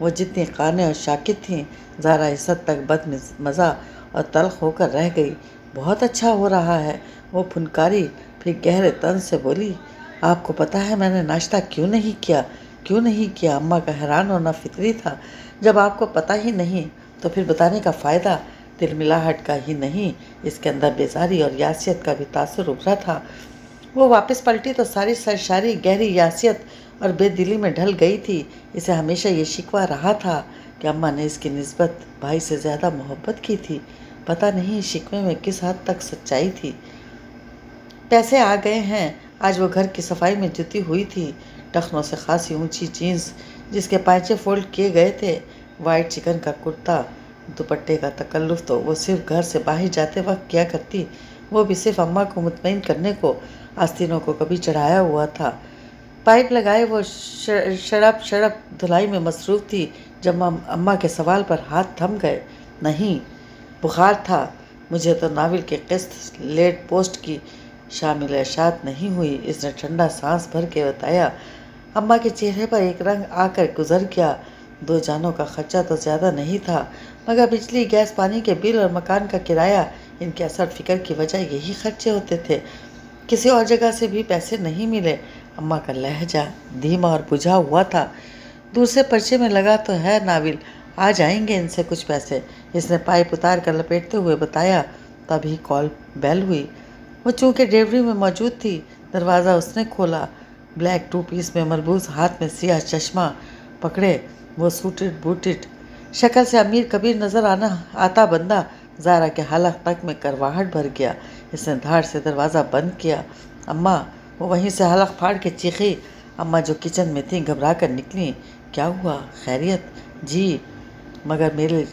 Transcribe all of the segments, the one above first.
وہ جتنی قانع اور شاکر تھیں، زارا اس حد تک بد مزہ اور تلخ ہو کر رہ گئی۔ بہت اچھا ہو رہا ہے، وہ پھنکاری، پھر گہرے طنز سے بولی، آپ کو پتہ ہے میں نے ناشتہ کیوں نہیں کیا؟ کیوں نہیں کیا؟ اماں کا حیران ہونا فطری تھا۔ جب آپ کو پتہ ہی نہیں تو پھر بتانے کا فائدہ؟ تلملاہٹ کا ہی نہیں، اس کے اندر بیزاری اور یاسیت کا بھی تاثر ابھرا تھا۔ وہ واپس پلٹی تو ساری سرشاری گہری یاسیت اور بے دلی میں ڈھل گئی تھی۔ اسے ہمیشہ یہ شکوہ رہا تھا کہ اماں نے اس کی نسبت بھائی سے زیادہ محبت کی تھی۔ پتہ نہیں شکوے میں کس حد تک سچائی تھی۔ پیسے آ گئے ہیں۔ آج وہ گھر کی صفائی میں جتی ہوئی تھی۔ ٹخنوں سے خاصی اونچی جینس جس کے پائچے فولڈ کیے گئے تھے، وائٹ چکن کا کرتا، دوپٹے کا تکلف تو وہ صرف گھر سے باہر جاتے وقت کیا کرتی، وہ بھی صرف اماں کو مطمئن کرنے کو۔ آستینوں کو کبھی چڑھایا ہوا تھا۔ پائپ لگائے وہ شڑپ دھلائی میں مصروف تھی جب اماں کے سوال پر ہاتھ تھم گئے۔ نہیں، بخار تھا۔ مجھے تو ناول کی قسط لیٹ پوسٹ کی شامل اشاعت نہیں ہوئی، اس نے ٹھنڈا سانس بھر کے بتایا۔ اماں کے چہرے پر ایک رنگ آ کر گزر گیا۔ 2 جانوں کا خرچہ تو زیادہ نہیں تھا، مگر بجلی، گیس، پانی کے بل اور مکان کا کرایہ، ان کے اثر فکر کی وجہ یہی خرچے ہوتے تھے۔ کسی اور جگہ سے بھی پیسے نہیں ملے۔ اماں کا لہجہ دھیما اور بجھا ہوا تھا۔ دور سے پرچے میں لگا تو ہے ناول، آ جائیں گے ان سے کچھ پیسے، اس نے پائپ اتار کر لپیٹتے ہوئے بتایا۔ تبھی کال بیل ہوئی۔ وہ چونکہ ڈیلیوری میں موجود تھی، دروازہ اس نے کھولا۔ بلیک 2 پیس میں مربوط، ہاتھ میں سیاہ چشمہ پکڑے، وہ سوٹڈ بوٹڈ، شکل سے امیر کبیر نظر آتا بندہ زارا کے حلق تک میں کرواہٹ بھر گیا۔ اس نے دھاڑ سے دروازہ بند کیا۔ اماں! وہ وہیں سے حلق پھاڑ کے چیخی۔ اماں جو کچن میں تھیں گھبرا کر نکلیں۔ کیا ہوا؟ خیریت؟ جی، مگر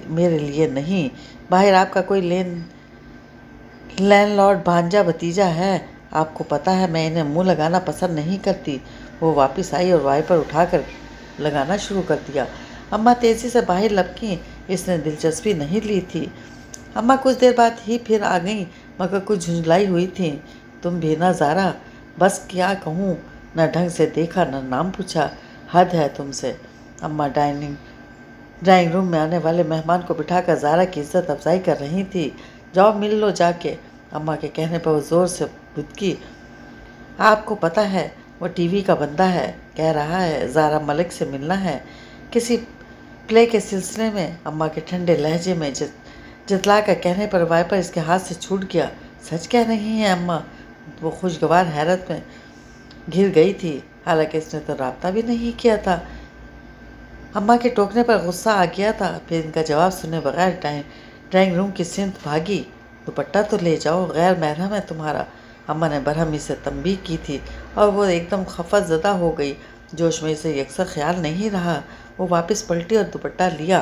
میرے لیے نہیں۔ باہر آپ کا کوئی لینڈ لارڈ بھانجا بھتیجا ہے، آپ کو پتہ ہے میں انہیں منہ لگانا پسند نہیں کرتی۔ وہ واپس آئی اور وائپر اٹھا کر لگانا شروع کر دیا۔ اماں تیزی سے باہر لپکیں، اس نے دلچسپی نہیں لی تھی۔ اماں کچھ دیر بعد ہی پھر آ گئیں، مگر کچھ جھنجھلائی ہوئی تھیں۔ تم بھی نہ زارا، بس کیا کہوں، نہ ڈھنگ سے دیکھا نہ نام پوچھا، حد ہے تم سے۔ اماں ڈرائنگ روم میں آنے والے مہمان کو بٹھا کر زارا کی عزت افزائی کر رہی تھی۔ جاؤ مل لو جا کے۔ اماں کے کہنے پر وہ زور سے بدکی۔ آپ کو پتہ ہے وہ ٹی وی کا بندہ ہے، کہہ رہا ہے زارا ملک سے ملنا ہے کسی پلے کے سلسلے میں۔ اماں کے ٹھنڈے لہجے میں جتلا کر کہنے پر وائپر اس کے ہاتھ سے چھوٹ گیا۔ سچ کہہ رہی ہیں اماں؟ وہ خوشگوار حیرت میں گھر گئی تھی، حالانکہ اس نے تو رابطہ بھی نہیں کیا تھا۔ اماں کے ٹوکنے پر غصہ آ گیا تھا، پھر ان کا جواب سنے بغیر ڈرائنگ روم کی سمت بھاگی۔ دوپٹہ تو لے جاؤ، غیر محرم ہے تمہارا، اماں نے برہمی سے تنبیہ کی تھی، اور وہ ایک دم خفت زدہ ہو گئی۔ جوش میں اسے یکسر خیال نہیں رہا۔ وہ واپس پلٹی اور دوپٹہ لیا۔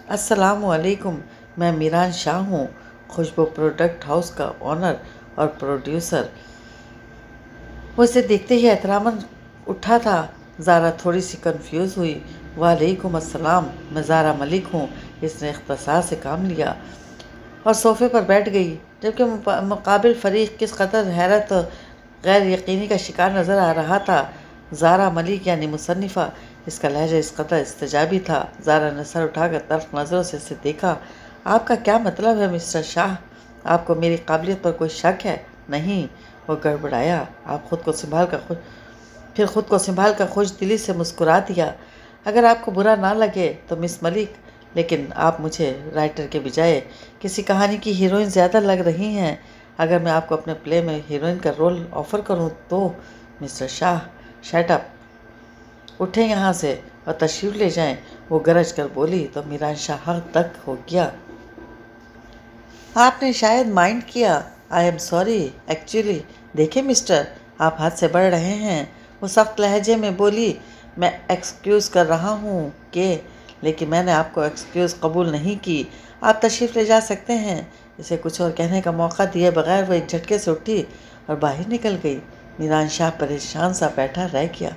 السلام علیکم، میں میران شاہ ہوں، خوشبو پروڈکٹ ہاؤس کا آنر اور پروڈیوسر۔ وہ اسے دیکھتے ہی احتراماً اٹھا تھا۔ زارا تھوڑی سی کنفیوز ہوئی۔ وعلیکم السلام، میں زارا ملک ہوں، اس نے اختصار سے کام لیا اور صوفے پر بیٹھ گئی، جبکہ مقابل فریق کس قدر حیرت اور غیر یقینی کا شکار نظر آ رہا تھا۔ زارا ملک یعنی مصنفہ، اس کا لہجہ اس قدر استجابی تھا۔ زارا نے سر اٹھا کر تلخ نظروں سے اسے دیکھا۔ آپ کا کیا مطلب ہے مسٹر شاہ؟ آپ کو میری قابلیت پر کوئی شک ہے؟ نہیں، وہ گڑبڑایا۔ آپ خود کو سنبھال کر خوش دلی سے مسکرا دیا۔ اگر آپ کو برا نہ لگے تو مس ملک، لیکن آپ مجھے رائٹر کے بجائے کسی کہانی کی ہیروئن زیادہ لگ رہی ہیں۔ اگر میں آپ کو اپنے پلے میں ہیروئن کا رول آفر کروں تو؟ مسٹر شاہ، شٹ اپ، اٹھیں یہاں سے اور تشریف لے جائیں، وہ گرج کر بولی تو میران شاہ حق تک ہو گیا۔ آپ نے شاید مائنڈ کیا۔ I am sorry actually. دیکھیں مسٹر، آپ حد سے بڑھ رہے ہیں، وہ سخت لہجے میں بولی۔ میں ایکسکیوز کر رہا ہوں کہ، لیکن میں نے آپ کو ایکسکیوز قبول نہیں کی۔ آپ تشریف لے جا سکتے ہیں۔ اسے کچھ اور کہنے کا موقع دیے بغیر وہ ایک جھٹکے سے اٹھی اور باہر نکل گئی۔ میران شاہ پریشان سا بیٹھا رہ گیا۔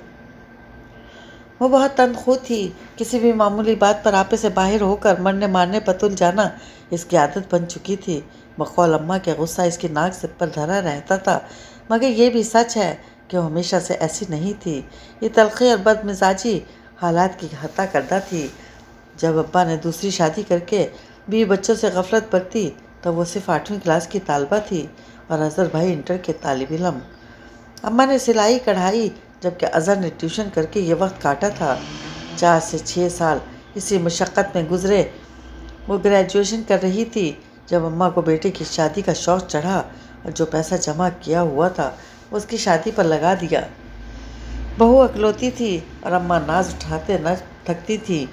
وہ بہت تندخو تھی۔ کسی بھی معمولی بات پر آپے سے باہر ہو کر مرنے مارنے پر تل جانا اس کی عادت بن چکی تھی۔ بقول اماں کے غصہ اس کی ناک سے پر دھرا رہتا تھا، مگر یہ بھی سچ ہے کہ وہ ہمیشہ سے ایسی نہیں تھی۔ یہ تلخی اور بد مزاجی حالات کی حتا کردہ تھی۔ جب ابا نے دوسری شادی کر کے 20 بچوں سے غفلت برتی تب وہ صرف 8ویں کلاس کی طالبہ تھی اور اظہر بھائی انٹر کے طالب علم۔ اماں نے سلائی کڑھائی جبکہ اظہر نے ٹیوشن کر کے یہ وقت کاٹا تھا۔ 4 سے 6 سال اسی مشقت میں گزرے۔ وہ گریجویشن کر رہی تھی جب اماں کو بیٹے کی شادی کا شوق چڑھا اور جو پیسہ جمع کیا ہوا تھا وہ اس کی شادی پر لگا دیا۔ بہو اکلوتی تھی اور اماں ناز اٹھاتے نہ تھکتی تھی۔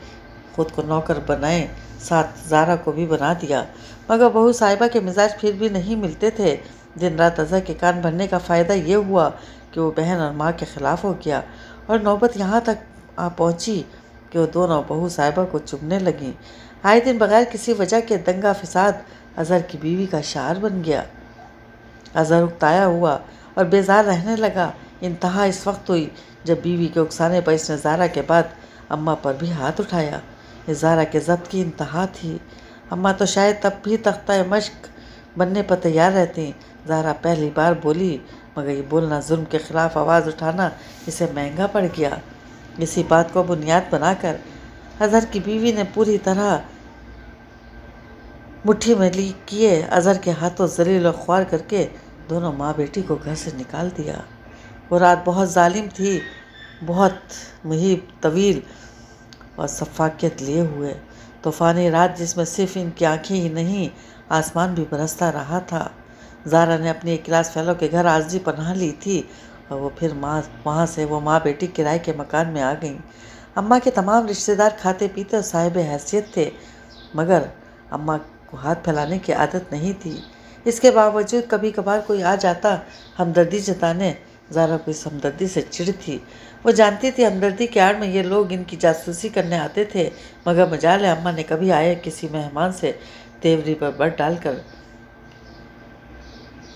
خود کو نوکر بنائے، ساتھ زارا کو بھی بنا دیا، مگر بہو صاحبہ کے مزاج پھر بھی نہیں ملتے تھے۔ دن رات اظہر کے کان بھرنے کا فائدہ یہ ہوا کہ وہ بہن اور ماں کے خلاف ہو گیا اور نوبت یہاں تک آ پہنچی کہ وہ دونوں بہو صاحبہ کو چبھنے لگیں۔ آئے دن بغیر کسی وجہ کے دنگا فساد اظہر کی بیوی کا شعار بن گیا۔ اظہر اکتایا ہوا اور بیزار رہنے لگا۔ انتہا اس وقت ہوئی جب بیوی کے اکسانے پر اس نے زارا کے بعد اماں پر بھی ہاتھ اٹھایا۔ یہ زارا کے ضبط کی انتہا تھی۔ اماں تو شاید تب بھی تختہ مشق بننے پر تیار رہتی۔ زارا پہلی بار بولی مگر یہ بولنا، ظلم کے خلاف آواز اٹھانا اسے مہنگا پڑ گیا۔ اسی بات کو بنیاد بنا کر اظہر کی بیوی نے پوری طرح مٹھی میں کیے اظہر کے ہاتھوں ذلیل و خوار کر کے دونوں ماں بیٹی کو گھر سے نکال دیا۔ وہ رات بہت ظالم تھی، بہت مہیب طویل اور سفاکیت لیے ہوئے طوفانی رات جس میں صرف ان کی آنکھیں ہی نہیں آسمان بھی برستا رہا تھا۔ زارا نے اپنی ایک کلاس فیلو کے گھر عارضی پناہ لی تھی اور وہ پھر وہاں سے وہ ماں بیٹی کرائے کے مکان میں آ گئیں۔ اماں کے تمام رشتہ دار کھاتے پیتے اور صاحب حیثیت تھے مگر اماں کو ہاتھ پھیلانے کی عادت نہیں تھی۔ اس کے باوجود کبھی کبھار کوئی آ جاتا ہمدردی جتانے، زارا کو اس ہمدردی سے چڑ تھی۔ وہ جانتی تھی ہمدردی کی آڑ میں یہ لوگ ان کی جاسوسی کرنے آتے تھے، مگر مجال ہے اماں نے کبھی آئے کسی مہمان سے تیوری پر بر ڈال کر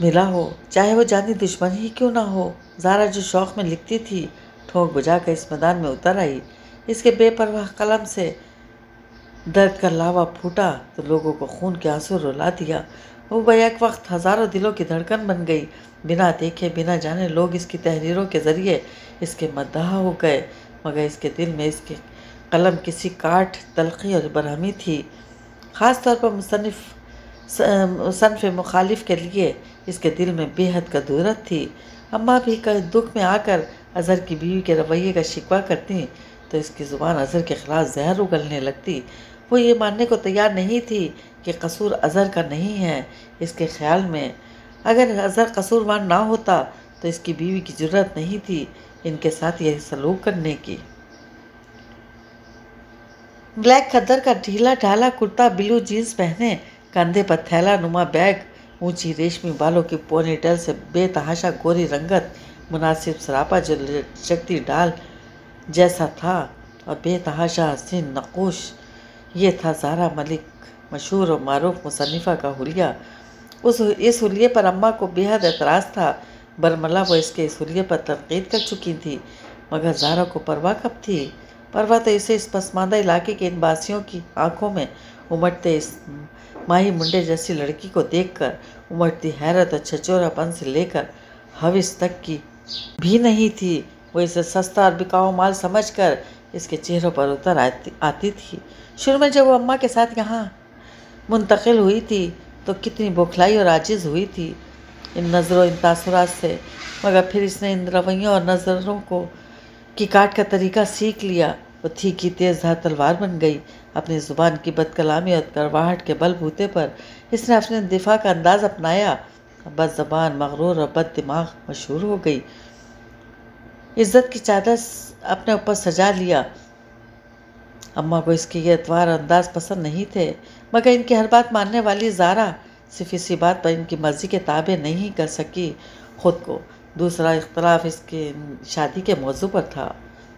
ملا ہو، چاہے وہ جانی دشمن ہی کیوں نہ ہو۔ زارا جو شوق میں لکھتی تھی ٹھونک بجا کر اس میدان میں اتر آئی۔ اس کے بے پرواہ قلم سے درد کا لاوا پھوٹا تو لوگوں کو خون کے آنسو رلا دیا۔ وہ بیک وقت ہزاروں دلوں کی دھڑکن بن گئی۔ بنا دیکھے بنا جانے لوگ اس کی تحریروں کے ذریعے اس کے مداح ہو گئے مگر اس کے دل میں اس کے قلم کسی کاٹ، تلخی اور برہمی تھی۔ خاص طور پر صنف مخالف کے لیے اس کے دل میں بے حد کدورت تھی۔ اماں بھی دکھ میں آ کر اظہر کی بیوی کے رویے کا شکوہ کرتی تو اس کی زبان اظہر کے خلاف زہر اگلنے لگتی۔ وہ یہ ماننے کو تیار نہیں تھی کہ قصور اظہر کا نہیں ہے۔ اس کے خیال میں اگر اظہر قصوروار نہ ہوتا تو اس کی بیوی کی جرأت نہیں تھی ان کے ساتھ یہ سلوک کرنے کی۔ بلیک کھدر کا ڈھیلا ڈھالا کرتا، بلو جینز پہنے، کندھے پر تھیلا نما بیگ، اونچی ریشمی بالوں کی پونی ٹیل سے بے تحاشا گوری رنگت، مناسب سراپا جو لچکتی ڈال جیسا تھا اور بے تحاشا حسین نقوش، یہ تھا زارا ملک، مشہور اور معروف مصنفہ کا حلیہ۔ اس حلیے پر اماں کو بے حد اعتراض تھا۔ برملا وہ اس کے اس حلیے پر تنقید کر چکی تھی مگر زارا کو پرواہ کب تھی؟ پرواہ تو اسے اس پسماندہ علاقے کے ان باسیوں کی آنکھوں میں امٹتے اس ماہی منڈے جیسی لڑکی کو دیکھ کر، امٹتی حیرت اور چھچورا پن سے لے کر حوث تک کی بھی نہیں تھی۔ وہ اسے سستا اور بکاؤ مال سمجھ کر اس کے چہروں پر اتر آتی تھی۔ شروع میں جب وہ اماں کے ساتھ یہاں منتقل ہوئی تھی تو کتنی بوکھلائی اور عاجز ہوئی تھی ان نظروں ان تاثرات سے، مگر پھر اس نے ان رویوں اور نظروں کی کاٹ کا طریقہ سیکھ لیا۔ وہ تھیکی تیز دھار تلوار بن گئی۔ اپنی زبان کی بد کلامی اور کرواہٹ کے بل بوتے پر اس نے اپنے دفاع کا انداز اپنایا۔ بد زبان، مغرور اور بد دماغ مشہور ہو گئی۔ عزت کی چادر اپنے اوپر سجا لیا۔ اماں کو اس کے یہ اتوار اور انداز پسند نہیں تھے مگر ان کی ہر بات ماننے والی زارا صرف اسی بات پر ان کی مرضی کے تابع نہیں کر سکی خود کو۔ دوسرا اختلاف اس کے شادی کے موضوع پر تھا۔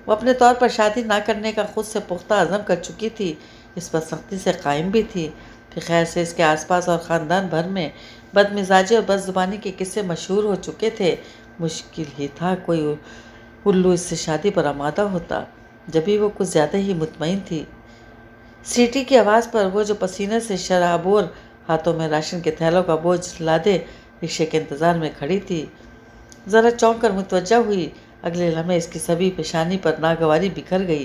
وہ اپنے طور پر شادی نہ کرنے کا خود سے پختہ عزم کر چکی تھی، اس پر سختی سے قائم بھی تھی۔ پھر خیر سے اس کے آس پاس اور خاندان بھر میں بد مزاجی اور بد زبانی کے قصے مشہور ہو چکے تھے۔ مشکل ہی تھا کوئی الو اس سے شادی پر آمادہ ہوتا، جبھی وہ کچھ زیادہ ہی مطمئن تھی۔ سیٹی کی آواز پر وہ جو پسینے سے شرابور ہاتھوں میں راشن کے تھیلوں کا بوجھ لادے رکشے کے انتظار میں کھڑی تھی، ذرا چونک کر متوجہ ہوئی۔ اگلے لمحے اس کی سبھی پیشانی پر ناگواری بکھر گئی۔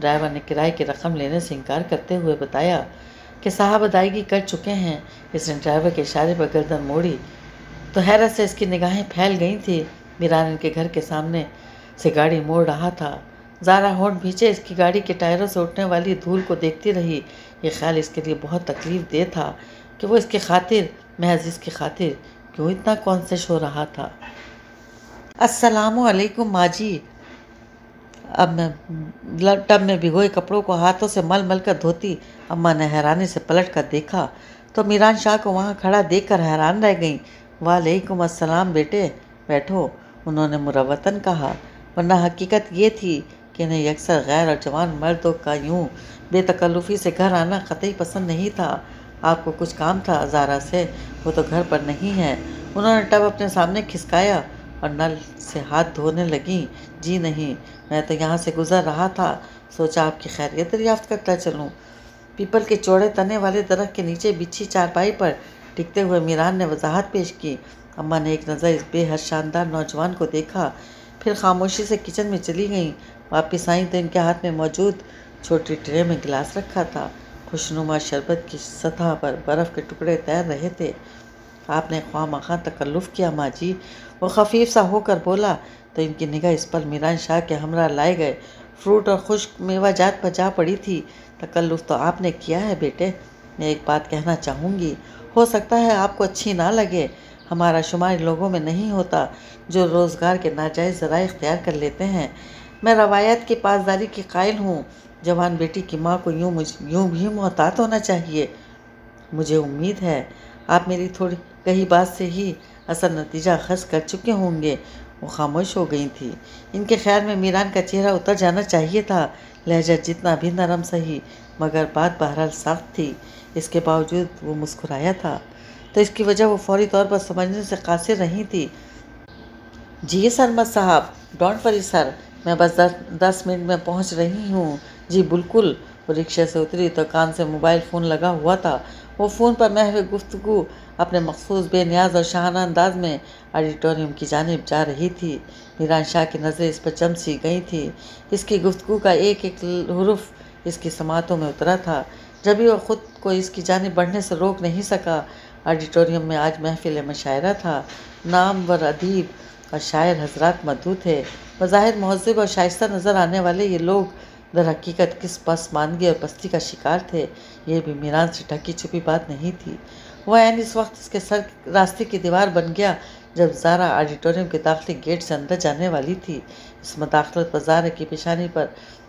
ڈرائیور نے کرائے کی رقم لینے سے انکار کرتے ہوئے بتایا کہ صاحب ادائیگی کر چکے ہیں۔ اس نے ڈرائیور کے اشارے پر گردن موڑی تو حیرت سے اس کی نگاہیں پھیل گئی تھیں۔ میران ان کے گھر کے سامنے سے گاڑی موڑ رہا تھا۔ زارا ہونٹ بھینچے اس کی گاڑی کے ٹائروں سے اٹھنے والی دھول کو دیکھتی رہی۔ یہ خیال اس کے لیے بہت تکلیف دہ تھا کہ وہ اس کی خاطر، محض اس کی خاطر کیوں اتنا کانسیش ہو رہا تھا۔ السلام علیکم ماں جی۔ اب میں ٹب میں بھگوئے کپڑوں کو ہاتھوں سے مل مل کر دھوتی اماں نے حیرانی سے پلٹ کر دیکھا تو میران شاہ کو وہاں کھڑا دیکھ کر حیران رہ گئیں۔ وعلیکم السلام بیٹے، بیٹھو، انہوں نے مروتاً کہا، ورنہ حقیقت یہ تھی کہ انہیں اکثر غیر اور جوان مردوں کا یوں بے تکلفی سے گھر آنا قطعی پسند نہیں تھا۔ آپ کو کچھ کام تھا زارا سے؟ وہ تو گھر پر نہیں ہے۔ انہوں نے ٹب اپنے سامنے کھسکایا اور نل سے ہاتھ دھونے لگیں۔ جی نہیں، میں تو یہاں سے گزر رہا تھا، سوچا آپ کی خیریت دریافت کرتا چلوں۔ پیپل کے چوڑے تنے والے درخت کے نیچے بچھی چارپائی پر ٹکتے ہوئے میران نے وضاحت پیش کی۔ اماں نے ایک نظر اس بے حد شاندار نوجوان کو دیکھا، پھر خاموشی سے کچن میں چلی گئیں۔ واپس آئیں تو ان کے ہاتھ میں موجود چھوٹی ٹرے میں گلاس رکھا تھا۔ خوشنما شربت کی سطح پر برف کے ٹکڑے تیر رہے تھے۔ آپ نے خواہ مخواہ تکلف کیا ماں جی، وہ خفیف سا ہو کر بولا تو ان کی نگاہ اس پل میران شاہ کے ہمراہ لائے گئے فروٹ اور خشک میوہ جات پر جا پڑی تھی۔ تکلف تو آپ نے کیا ہے بیٹے، میں ایک بات کہنا چاہوں گی، ہو سکتا ہے آپ کو اچھی نہ لگے، ہمارا شمار لوگوں میں نہیں ہوتا جو روزگار کے ناجائز ذرائع اختیار کر لیتے ہیں۔ میں روایات کی پاسداری کی قائل ہوں، جوان بیٹی کی ماں کو یوں بھی محتاط ہونا چاہیے۔ مجھے امید ہے آپ میری تھوڑی کہی بات سے ہی اثر نتیجہ اخذ کر چکے ہوں گے۔ وہ خاموش ہو گئی تھی۔ ان کے خیال میں میران کا چہرہ اتر جانا چاہیے تھا، لہجہ جتنا بھی نرم سہی، مگر بات بہرحال سخت تھی۔ اس کے باوجود وہ مسکرایا تھا تو اس کی وجہ وہ فوری طور پر سمجھنے سے قاصر نہیں تھی۔ جی سرمد صاحب، ڈونٹ وری سر، میں بس 10 منٹ میں پہنچ رہی ہوں۔ جی بالکل۔ وہ رکشے سے اتری تو کان سے موبائل فون لگا ہوا تھا۔ وہ فون پر محو گفتگو اپنے مخصوص بے نیاز اور شاہانہ انداز میں آڈیٹوریم کی جانب جا رہی تھی۔ میران شاہ کی نظریں اس پر جم سی گئی تھیں۔ اس کی گفتگو کا ایک ایک حرف اس کی سماعتوں میں اترا تھا، جبھی وہ خود کو اس کی جانب بڑھنے سے روک نہیں سکا۔ آڈیٹوریم میں آج محفل مشاعرہ تھا۔ نامور ادیب اور شاعر حضرات مدعو تھے۔ بظاہر مہذب اور شائستہ نظر آنے والے یہ لوگ در حقیقت کس پسماندگی اور پستی کا شکار تھے، یہ بھی میران سے ڈھکی چھپی بات نہیں تھی۔ وہ عین اس وقت اس کے سر راستے کی دیوار بن گیا جب زارا آڈیٹوریم کے داخلی گیٹ سے اندر جانے والی تھی۔ اس مداخلت پر زارا کی پیشانی پر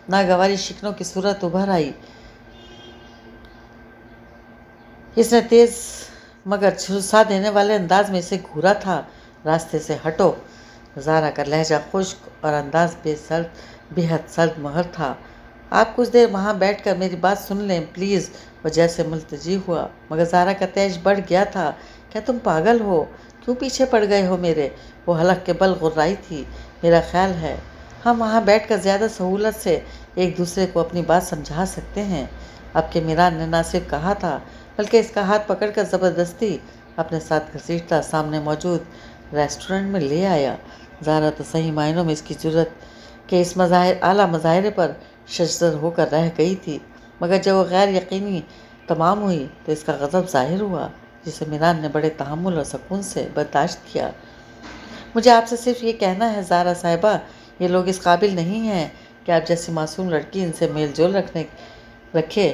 ناگواری شکنوں کی صورت ابھر آئی۔ اس نے تیز مگر جھلسا دینے والے انداز میں اسے گھورا تھا۔ راستے سے ہٹو۔ زارا کا لہجہ خشک اور انداز بے حد سرد مہر تھا۔ آپ کچھ دیر وہاں بیٹھ کر میری بات سن لیں پلیز۔ وہ جیسے ملتجی ہوا، مگر زارا کا تیش بڑھ گیا تھا۔ کیا تم پاگل ہو؟ کیوں پیچھے پڑ گئے ہو میرے؟ وہ حلق کے بل غرائی تھی۔ میرا خیال ہے ہم وہاں بیٹھ کر زیادہ سہولت سے ایک دوسرے کو اپنی بات سمجھا سکتے ہیں۔ اب کہ میران نے نہ صرف کہا تھا بلکہ اس کا ہاتھ پکڑ کر زبردستی اپنے ساتھ گھسیٹتا سامنے موجود ریسٹورنٹ میں لے آیا۔ زارا تو صحیح معنوں میں اس کی جرت کے اس اعلیٰ مظاہرے پر ششدر ہو کر رہ گئی تھی، مگر جب وہ غیر یقینی تمام ہوئی تو اس کا غضب ظاہر ہوا، جسے میران نے بڑے تحمل اور سکون سے برداشت کیا۔ مجھے آپ سے صرف یہ کہنا ہے زارا صاحبہ، یہ لوگ اس قابل نہیں ہیں کہ آپ جیسی معصوم لڑکی ان سے میل جول رکھے۔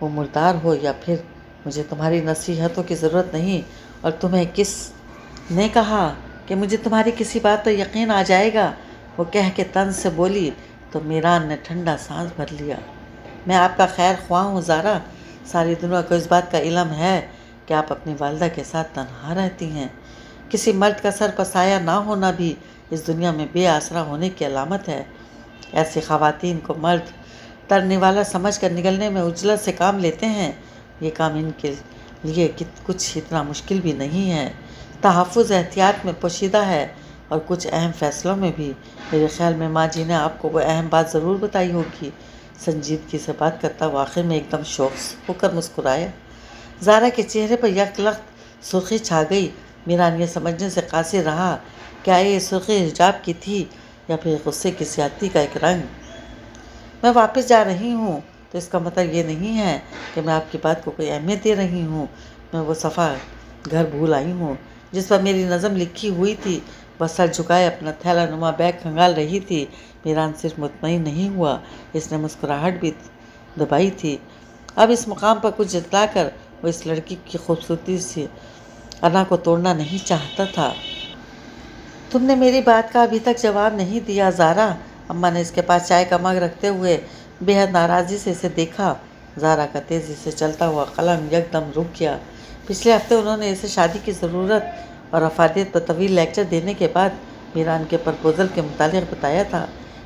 وہ مردار ہو یا پھر۔ مجھے تمہاری نصیحتوں کی ضرورت نہیں، اور تمہیں کس نے کہا کہ مجھے تمہاری کسی بات پر یقین آ جائے گا؟ وہ کہہ کے طنز سے بولی تو میران نے ٹھنڈا سانس بھر لیا۔ میں آپ کا خیر خواہ ہوں زارا، ساری دنیا کو اس بات کا علم ہے کہ آپ اپنی والدہ کے ساتھ تنہا رہتی ہیں۔ کسی مرد کا سر پر سایہ نہ ہونا بھی اس دنیا میں بے آسرا ہونے کی علامت ہے۔ ایسی خواتین کو مرد ترنے والا سمجھ کر نگلنے میں عجلت سے کام لیتے ہیں۔ یہ کام ان کے لیے کچھ اتنا مشکل بھی نہیں ہے، تحفظ احتیاط میں پوشیدہ ہے، اور کچھ اہم فیصلوں میں بھی۔ میرے خیال میں ماں جی نے آپ کو وہ اہم بات ضرور بتائی ہوگی۔ سنجیدگی سے بات کرتا ہوا آخر میں ایک دم شوق ہو کر مسکرایا۔ زارا کے چہرے پر یک لخت سرخی چھا گئی۔ میران یہ سمجھنے سے قاصر رہا کہ آیا یہ سرخی حجاب کی تھی یا پھر غصے کی زیادتی کا ایک رنگ؟ میں واپس جا رہی ہوں تو اس کا مطلب یہ نہیں ہے کہ میں آپ کی بات کو کوئی اہمیت دے رہی ہوں۔ میں وہ صفحہ گھر بھول آئی ہوں جس پر میری نظم لکھی ہوئی تھی۔ وہ سر جھکائے اپنا تھیلا نما بیگ کھنگال رہی تھی۔ میران صرف مطمئن نہیں ہوا، اس نے مسکراہٹ بھی دبائی تھی۔ اب اس مقام پر کچھ جتلا کر وہ اس لڑکی کی خوبصورتی سے انا کو توڑنا نہیں چاہتا تھا۔ تم نے میری بات کا ابھی تک جواب نہیں دیا زارا۔ اماں نے اس کے پاس چائے کا مگ رکھتے ہوئے بے حد ناراضی سے اسے دیکھا۔ زارا کا تیزی سے چلتا ہوا قلم یکدم رک گیا۔ پچھلے ہفتے انہوں نے اسے شادی کی ضرورت اور افادیت پر طویل لیکچر دینے کے بعد میران کے پرپوزل کے متعلق بتایا تھا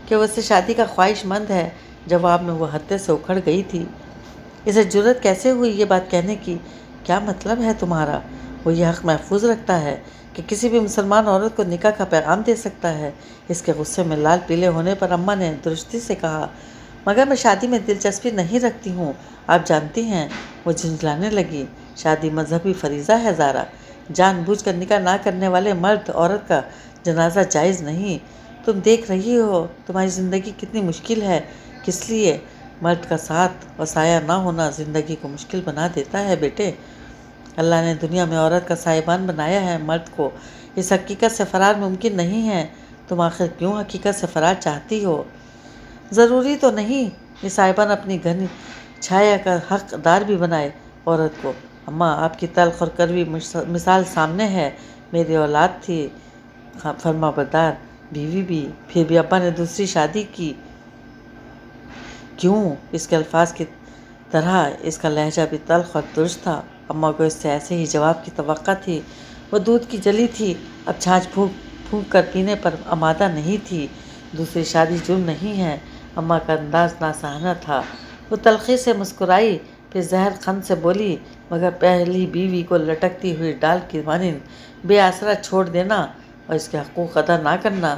کہ وہ اس سے شادی کا خواہش مند ہے۔ جواب میں وہ حد سے اکھڑ گئی تھی۔ اسے جرأت کیسے ہوئی یہ بات کہنے کی؟ کیا مطلب ہے تمہارا؟ وہ یہ حق محفوظ رکھتا ہے کہ کسی بھی مسلمان عورت کو نکاح کا پیغام دے سکتا ہے۔ اس کے غصے میں لال پیلے ہونے پر اماں نے درستی سے کہا، مگر میں شادی میں دلچسپی نہیں رکھتی ہوں، آپ جانتی ہیں۔ وہ جھنجھلانے لگی۔ شادی مذہبی فریضہ ہے زارا۔ جان بوجھ کر نکاح نہ کرنے والے مرد عورت کا جنازہ جائز نہیں۔ تم دیکھ رہی ہو تمہاری زندگی کتنی مشکل ہے۔ کس لیے؟ مرد کا ساتھ اور سایہ نہ ہونا زندگی کو مشکل بنا دیتا ہے بیٹے۔ اللہ نے دنیا میں عورت کا سائبان بنایا ہے، مرد کو اس حقیقت سے فرار ممکن نہیں ہے۔ تم آخر کیوں حقیقت سے فرار چاہتی ہو؟ ضروری تو نہیں یہ سائبان اپنی گھنی چھایا کا حق دار بھی بنائے عورت کو۔ اماں آپ کی تلخ اور کڑوی مثال سامنے ہے۔ میری اولاد تھی، فرما بردار بیوی بھی، پھر بھی ابا نے دوسری شادی کی۔ کیوں؟ اس کے الفاظ کی طرح اس کا لہجہ بھی تلخ اور ترش تھا۔ اماں کو اس سے ایسے ہی جواب کی توقع تھی۔ وہ دودھ کی جلی تھی، اب چھاچھ پھونک پھونک کر پینے پر آمادہ نہیں تھی۔ دوسری شادی جرم نہیں ہے۔ اماں کا انداز ناسہانہ تھا۔ وہ تلخی سے مسکرائی، پھر زہر خند سے بولی، مگر پہلی بیوی کو لٹکتی ہوئی ڈال کی مانند بے آسرا چھوڑ دینا اور اس کے حقوق ادا نہ کرنا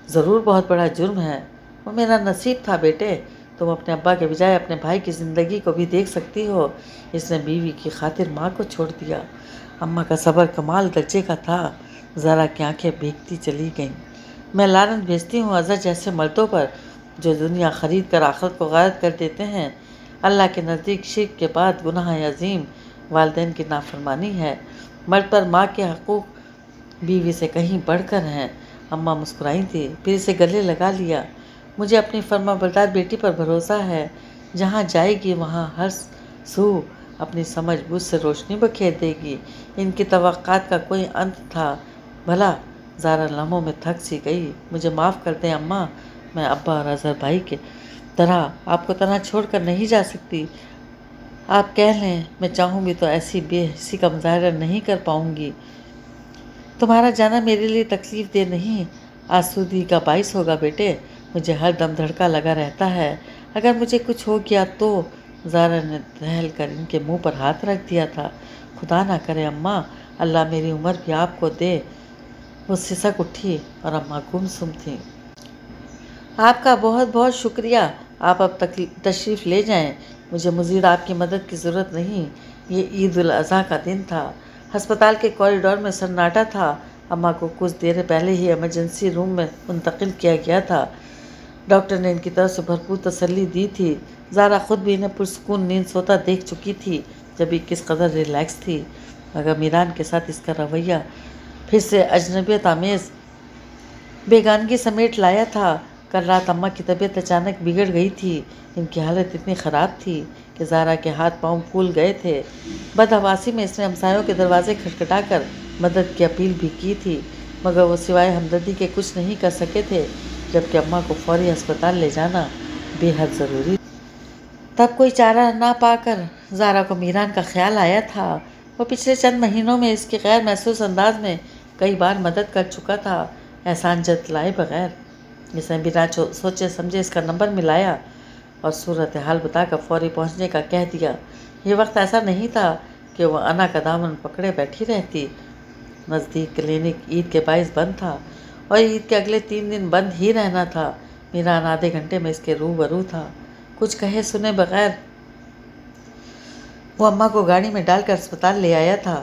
ضرور بہت بڑا جرم ہے۔ وہ میرا نصیب تھا بیٹے۔ تم اپنے ابا کے بجائے اپنے بھائی کی زندگی کو بھی دیکھ سکتی ہو۔ اس نے بیوی کی خاطر ماں کو چھوڑ دیا۔ اماں کا صبر کمال درجے کا تھا۔ زارا کی آنکھیں بھیگتی چلی گئیں۔ میں لعنت بھیجتی ہوں اظہر جیسے مردوں پر جو دنیا خرید کر آخرت کو غارت کر دیتے ہیں۔ اللہ کے نزدیک شرک کے بعد گناہ عظیم والدین کی نافرمانی ہے۔ مرد پر ماں کے حقوق بیوی سے کہیں بڑھ کر ہیں۔ اماں مسکرائی تھی، پھر اسے گلے لگا لیا۔ مجھے اپنی فرما بردار بیٹی پر بھروسہ ہے۔ جہاں جائے گی وہاں ہر سو اپنی سمجھ بوجھ سے روشنی بکھیر دے گی۔ ان کی توقعات کا کوئی انت تھا بھلا؟ زارا لمحوں میں تھک سی گئی۔ مجھے معاف کر دیں اماں، میں ابا اور اظہر بھائی کے طرح آپ کو تنہا چھوڑ کر نہیں جا سکتی۔ آپ کہہ لیں میں چاہوں بھی تو ایسی بے حسی کا مظاہرہ نہیں کر پاؤں گی۔ تمہارا جانا میرے لیے تکلیف دہ نہیں، آسودگی کا باعث ہوگا بیٹے۔ مجھے ہر دم دھڑکا لگا رہتا ہے اگر مجھے کچھ ہو گیا تو۔ زارا نے دہل کر ان کے منہ پر ہاتھ رکھ دیا تھا۔ خدا نہ کرے اماں، اللہ میری عمر بھی آپ کو دے۔ وہ سسک اٹھی اور اماں گمسم تھیں۔ آپ کا بہت بہت شکریہ۔ آپ اب تشریف لے جائیں۔ مجھے مزید آپ کی مدد کی ضرورت نہیں۔ یہ عید الاضحیٰ کا دن تھا۔ ہسپتال کے کوریڈور میں سناٹا تھا۔ اماں کو کچھ دیر پہلے ہی ایمرجنسی روم میں منتقل کیا گیا تھا۔ ڈاکٹر نے ان کی طرف سے بھرپور تسلی دی تھی۔ زارا خود بھی انہیں پرسکون نیند سوتا دیکھ چکی تھی جبھی کس قدر ریلیکس تھی، مگر میران کے ساتھ اس کا رویہ پھر سے اجنبیت آمیز بیگانگی سمیٹ لایا تھا۔ کل رات اماں کی طبیعت اچانک بگڑ گئی تھی۔ ان کی حالت اتنی خراب تھی کہ زارا کے ہاتھ پاؤں پھول گئے تھے۔ بدحواسی میں اس نے ہمسایوں کے دروازے کھٹکھٹا کر مدد کی اپیل بھی کی تھی، مگر وہ سوائے ہمدردی کے کچھ نہیں کر سکے تھے، جبکہ اماں کو فوری ہسپتال لے جانا بے حد ضروری تھا۔ تب کوئی چارہ نہ پا کر زارا کو میران کا خیال آیا تھا۔ وہ پچھلے چند مہینوں میں اس کی غیر محسوس انداز میں کئی بار مدد کر چکا تھا، احسان جتلائے بغیر۔ اس نے بنا سوچے سمجھے اس کا نمبر ملایا اور صورتحال بتا کر فوری پہنچنے کا کہہ دیا۔ یہ وقت ایسا نہیں تھا کہ وہ انا کا دامن پکڑے بیٹھی رہتی۔ نزدیک کلینک عید کے باعث بند تھا اور عید کے اگلے 3 دن بند ہی رہنا تھا۔ میران آدھے گھنٹے میں اس کے روبرو تھا۔ کچھ کہے سنے بغیر وہ اماں کو گاڑی میں ڈال کر اسپتال لے آیا تھا۔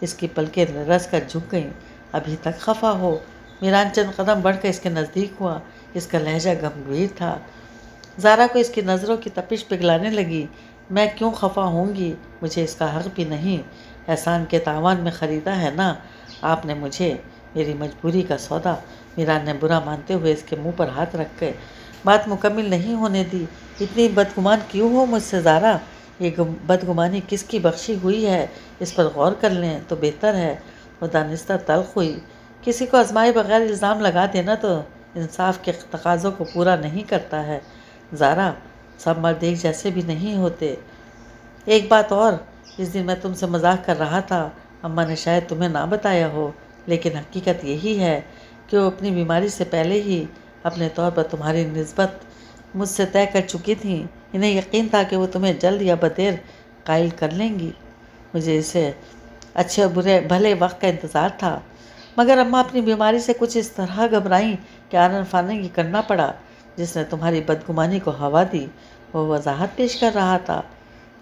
اس کی پلکیں رس کر جھک گئیں۔ ابھی تک خفا ہو؟ میران چند قدم بڑھ کر اس کے نزدیک ہوا۔ اس کا لہجہ گمبھیر تھا۔ زارا کو اس کی نظروں کی تپش پگھلانے لگی۔ میں کیوں خفا ہوں گی؟ مجھے اس کا حق بھی نہیں۔ احسان کے تاوان میں خریدا ہے نا آپ نے مجھے، میری مجبوری کا سودا۔ میران نے برا مانتے ہوئے اس کے منہ پر ہاتھ رکھ کے بات مکمل نہیں ہونے دی۔ اتنی بدگمان کیوں ہو مجھ سے زارا؟ یہ بدگمانی کس کی بخشی ہوئی ہے؟ اس پر غور کر لیں تو بہتر ہے۔ وہ دانستہ تلخ ہوئی۔ کسی کو آزمائے بغیر الزام لگا دینا تو انصاف کے تقاضوں کو پورا نہیں کرتا ہے زارا۔ سب مرد ایک جیسے بھی نہیں ہوتے۔ ایک بات اور، اس دن میں تم سے مذاق کر رہا تھا، اماں نے شاید تمہیں نہ بتایا ہو، لیکن حقیقت یہی ہے کہ وہ اپنی بیماری سے پہلے ہی اپنے طور پر تمہاری نسبت مجھ سے طے کر چکی تھیں۔ انہیں یقین تھا کہ وہ تمہیں جلد یا بدیر قائل کر لیں گی۔ مجھے اسے اچھے برے بھلے وقت کا انتظار تھا، مگر اماں اپنی بیماری سے کچھ اس طرح گھبرائیں کہ آنن فانن یہ کرنا پڑا۔ جس نے تمہاری بدگمانی کو ہوا دی وہ وضاحت پیش کر رہا تھا۔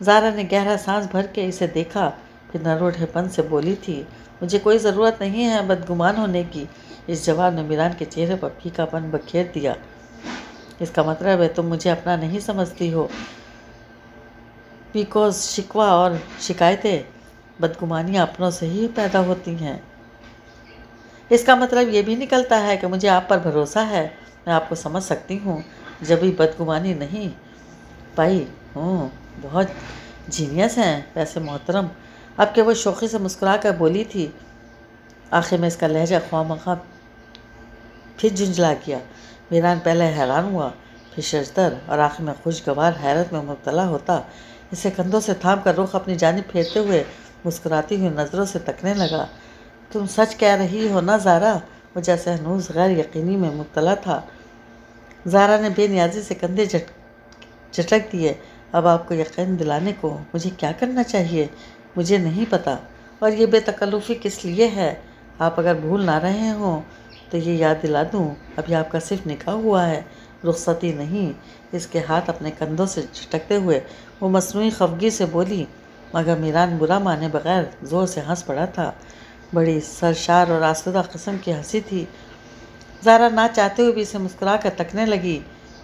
زارا نے گہرا سانس بھر کے اسے دیکھا، پھر نروڑے پن سے بولی تھی، مجھے کوئی ضرورت نہیں ہے بدگمان ہونے کی۔ اس جواب نے میران کے چہرے پر پھیکا پن بکھیر دیا۔ اس کا مطلب ہے تم مجھے اپنا نہیں سمجھتی ہو۔ بیکوز شکوہ اور شکایتیں بدگمانیاں اپنوں سے ہی پیدا ہوتی ہیں۔ اس کا مطلب یہ بھی نکلتا ہے کہ مجھے آپ پر بھروسہ ہے۔ میں آپ کو سمجھ سکتی ہوں، جبھی بدگمانی نہیں پائی ہوں۔ بہت جینیس ہیں ویسے محترم۔ اب کہ وہ شوخی سے مسکرا کر بولی تھی، آخر میں اس کا لہجہ خواہ مخواہ پھر جھنجھلا گیا۔ میران پہلے حیران ہوا، پھر ششدر اور آخر میں خوشگوار حیرت میں مبتلا ہوتا اسے کندھوں سے تھام کر رخ اپنی جانب پھیرتے ہوئے مسکراتی ہوئی نظروں سے تکنے لگا۔ تم سچ کہہ رہی ہو نا زارا؟ وہ جیسے ہنوز غیر یقینی میں مبتلا تھا۔ زارا نے بے نیازی سے کندھے جھٹک دیے۔ اب آپ کو یقین دلانے کو مجھے کیا کرنا چاہیے مجھے نہیں پتا، اور یہ بے تکلفی کس لیے ہے؟ آپ اگر بھول نہ رہے ہوں تو یہ یاد دلا دوں، ابھی آپ کا صرف نکاح ہوا ہے، رخصتی نہیں۔ اس کے ہاتھ اپنے کندھوں سے جھٹکتے ہوئے وہ مصنوعی خفگی سے بولی، مگر میران برا مانے بغیر زور سے ہنس پڑا تھا۔ بڑی سرشار اور آسودہ قسم کی ہنسی تھی۔ زارا نہ چاہتے ہوئے بھی اسے مسکرا کر تکنے لگی۔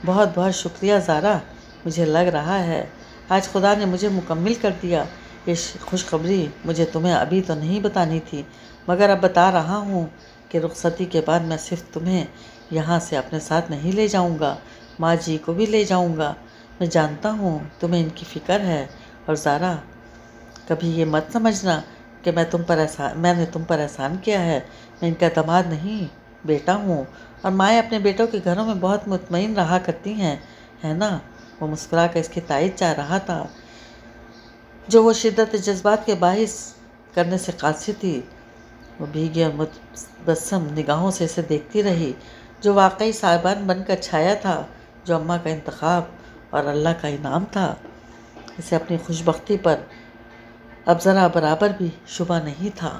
بہت بہت شکریہ زارا، مجھے لگ رہا ہے آج خدا نے مجھے مکمل کر دیا۔ یہ خوشخبری مجھے تمہیں ابھی تو نہیں بتانی تھی، مگر اب بتا رہا ہوں کہ رخصتی کے بعد میں صرف تمہیں یہاں سے اپنے ساتھ نہیں لے جاؤں گا، ماں جی کو بھی لے جاؤں گا۔ میں جانتا ہوں تمہیں ان کی فکر ہے، اور زارا کبھی یہ مت سمجھنا کہ میں نے تم پر احسان کیا ہے۔ میں ان کا داماد نہیں، بیٹا ہوں، اور مائیں اپنے بیٹوں کے گھروں میں بہت مطمئن رہا کرتی ہیں، ہے نا؟ وہ مسکرا کر اس کی تائید چاہ رہا تھا، جو وہ شدت جذبات کے باعث کرنے سے قاصر تھی۔ وہ بھیگی اور متبسم نگاہوں سے اسے دیکھتی رہی، جو واقعی صاحبان بن کر چھایا تھا، جو اماں کا انتخاب اور اللہ کا انعام تھا۔ اسے اپنی خوش بختی پر اب ذرا برابر بھی شبہ نہیں تھا۔